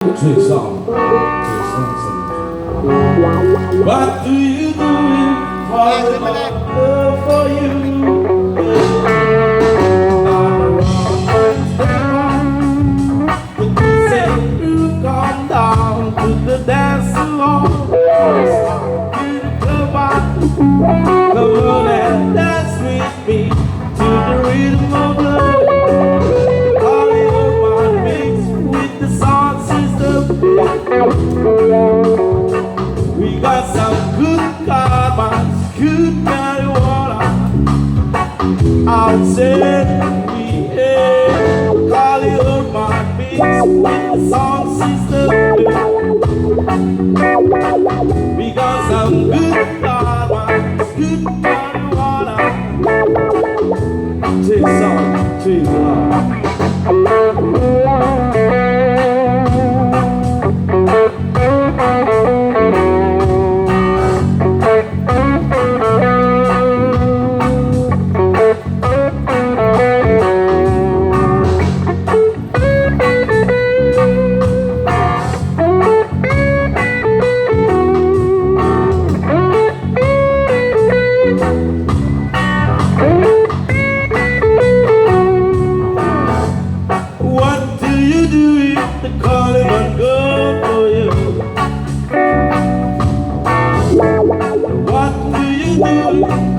Take some. What do you do if love for you? Would you say you come down to the dance floor? Come on and dance with me to the rhythm of love. Calling up my mix with the sound system. We got some good karma, good marijuana. Outside we ain't calling up my mix with the sound system. We got some good karma, good marijuana. Take some, take love.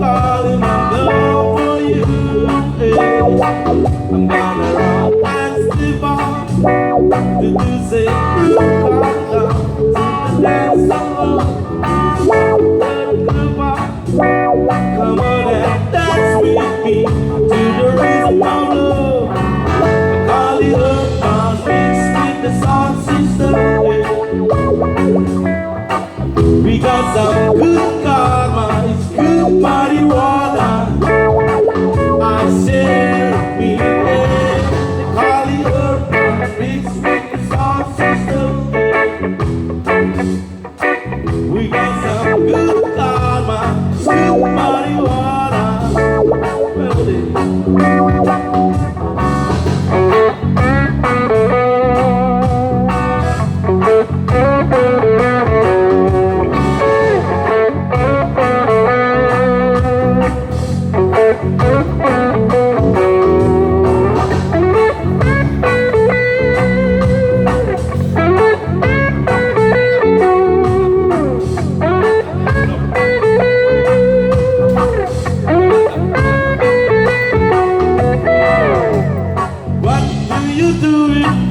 Calling my love for you. I'm gonna run past the bar. Did you say you come down to the dance floor? Come on and dance with me to the rhythm of love. Calling up my mix with the sound system. We got some good karma, it's good marijuana. I said we ain't the collie urban mixed with the sound system. We got some good karma, it's good marijuana.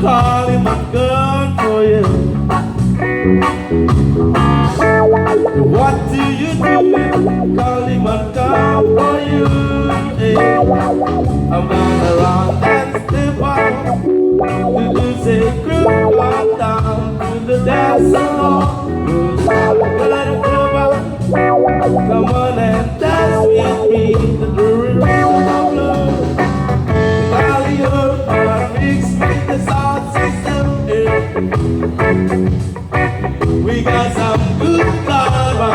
Calling my girl for you. What do you do? Calling my girl for you. Hey. I'm gonna run and step out. Did you say crew on down to the dance floor? Come on and dance with me to the rhythm of love. Calling up my mix with the sound system. We got some good karma,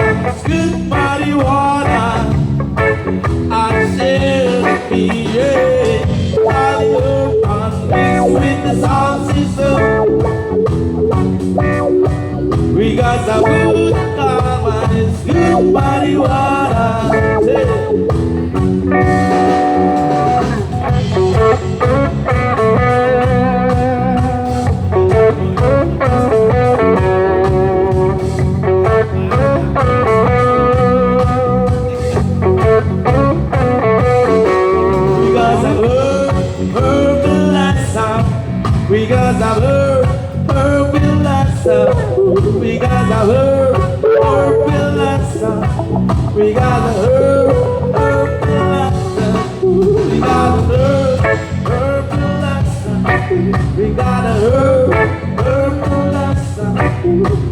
good marijuana. I shall be calling up my mix with the sound system. We got some good karma, it's good marijuana. We got some herb will last up. We got some herb will last up. We got a herb will last up. We got a herb will last up. We got a herb will last up.